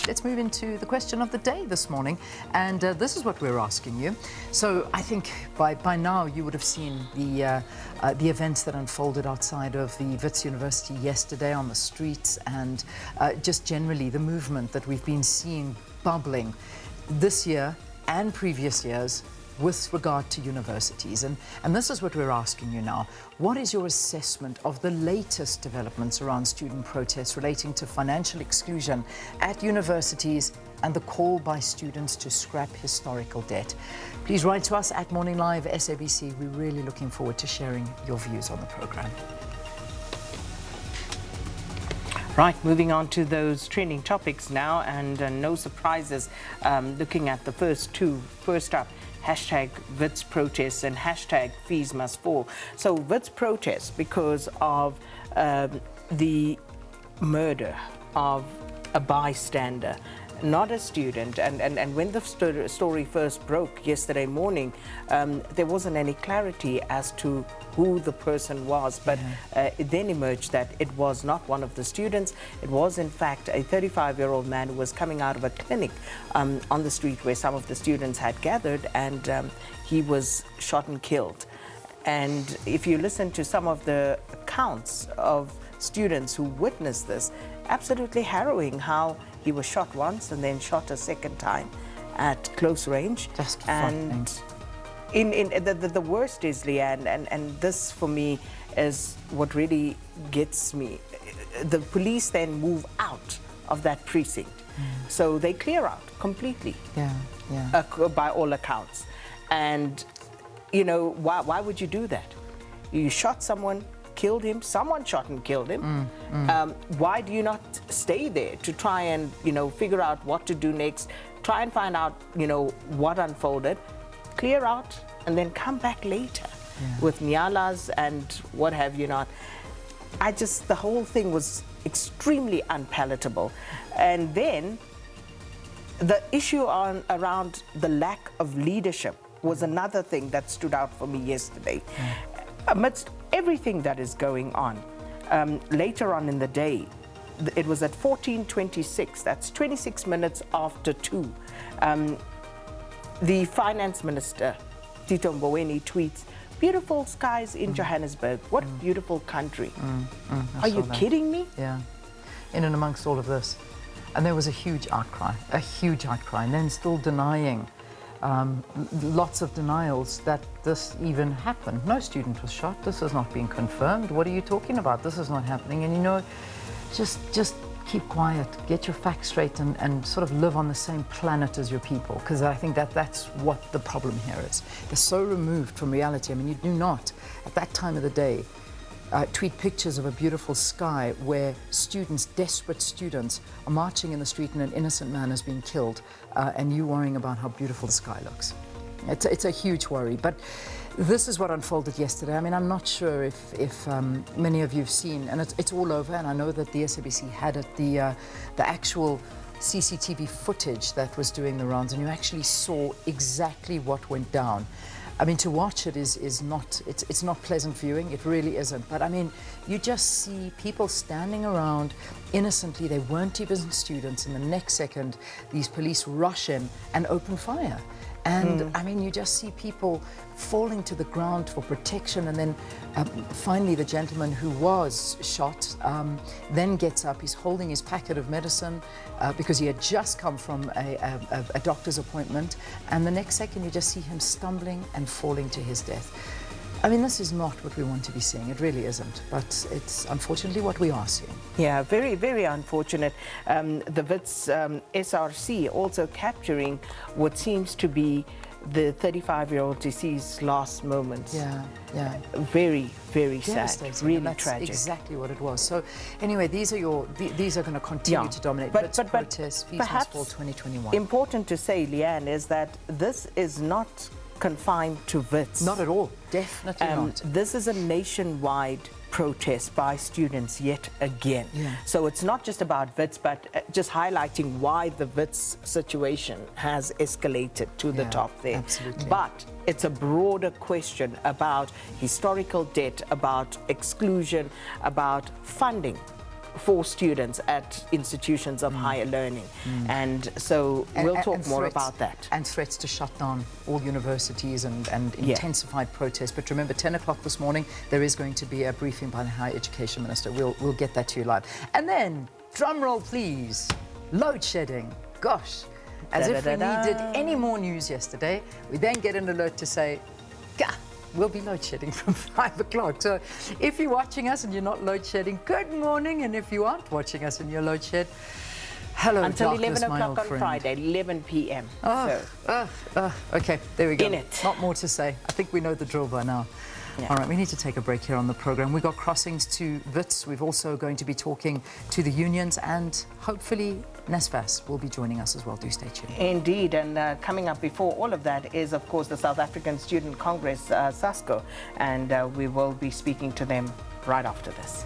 Let's move into the question of the day this morning, and this is what we're asking you. So I think by now you would have seen the events that unfolded outside of the Wits University yesterday on the streets, and just generally the movement that we've been seeing bubbling this year and previous years with regard to universities. And this is what we're asking you now. What is your assessment of the latest developments around student protests relating to financial exclusion at universities and the call by students to scrap historical debt? Please write to us at Morning Live SABC. We're really looking forward to sharing your views on the program. Right, moving on to those trending topics now, and no surprises, looking at the first two. First up, hashtag Wits protests and hashtag fees must fall. So Wits protests because of the murder of a bystander, not a student. And when the story first broke yesterday morning, there wasn't any clarity as to who the person was, but it then emerged that it was not one of the students. It was in fact a 35-year-old man who was coming out of a clinic on the street where some of the students had gathered, and he was shot and killed. And if you listen to some of the accounts of students who witnessed this, absolutely harrowing how he was shot once and then shot a second time at close range. Just and the worst is, Leanne, and this for me is what really gets me. The police then move out of that precinct. So they clear out completely, by all accounts. And, you know, why would you do that? You shot someone, killed him, someone shot and killed him. Why do you not stay there to try and, you know, figure out what to do next, try and find out, you know, what unfolded, clear out, and then come back later with nyalas and what have you not. The whole thing was extremely unpalatable. And then the issue around the lack of leadership was another thing that stood out for me yesterday. Amidst everything that is going on, later on in the day, it was at 14:26, that's 26 minutes after 2, the finance minister, Tito Mboweni, tweets, "Beautiful skies in Johannesburg. What a beautiful country." Are you kidding me? Yeah, in and amongst all of this. And there was a huge outcry, and then still denying, lots of denials that this even happened. No student was shot. This has not been confirmed. What are you talking about? This is not happening. And you know, just keep quiet, get your facts straight, and sort of live on the same planet as your people, because I think that's what the problem here is. They're so removed from reality. I mean, you do not, at that time of the day, tweet pictures of a beautiful sky where students, desperate students, are marching in the street and an innocent man has been killed, and you worrying about how beautiful the sky looks. It's a huge worry. But this is what unfolded yesterday. I mean, I'm not sure if many of you have seen, and it's all over, and I know that the SABC had it, the actual CCTV footage that was doing the rounds, and you actually saw exactly what went down. I mean, to watch it is not, it's not pleasant viewing, it really isn't. But I mean, you just see people standing around innocently, they weren't even students, and the next second, these police rush in and open fire. And I mean, you just see people falling to the ground for protection, and then finally the gentleman who was shot then gets up. He's holding his packet of medicine because he had just come from a doctor's appointment, and the next second you just see him stumbling and falling to his death. I mean, this is not what we want to be seeing. It really isn't. But it's unfortunately what we are seeing. Yeah, very, very unfortunate. The Wits SRC also capturing what seems to be the 35-year-old deceased's last moments. Yeah. Very, very sad. Really that's tragic. Exactly what it was. So anyway, these are going to continue to dominate. But protests, fees must fall 2021. Important to say, Leanne, is that this is not confined to Wits. Not at all. Definitely not. This is a nationwide protest by students yet again. So it's not just about Wits, but just highlighting why the Wits situation has escalated to the top there. Absolutely. But it's a broader question about historical debt, about exclusion, about funding for students at institutions of higher learning. And so we'll talk more about that. And threats to shut down all universities and intensified protests. But remember, 10 o'clock this morning, there is going to be a briefing by the Higher Education Minister. We'll get that to you live. And then, drum roll please, load shedding. Gosh, as if we needed any more news yesterday. We then get an alert to say, gah, we'll be load shedding from 5 o'clock. So if you're watching us and you're not load shedding, good morning. And if you aren't watching us and you're load shed, hello, until darkness, 11 my o'clock old on friend. Friday, 11 p.m. Okay, there we go. In it. Not more to say. I think we know the drill by now. Yeah. All right, we need to take a break here on the program. We've got crossings to Wits. We've also going to be talking to the unions, and hopefully NSFAS will be joining us as well. Do stay tuned. Indeed, and coming up before all of that is, of course, the South African Student Congress, SASCO, and we will be speaking to them right after this.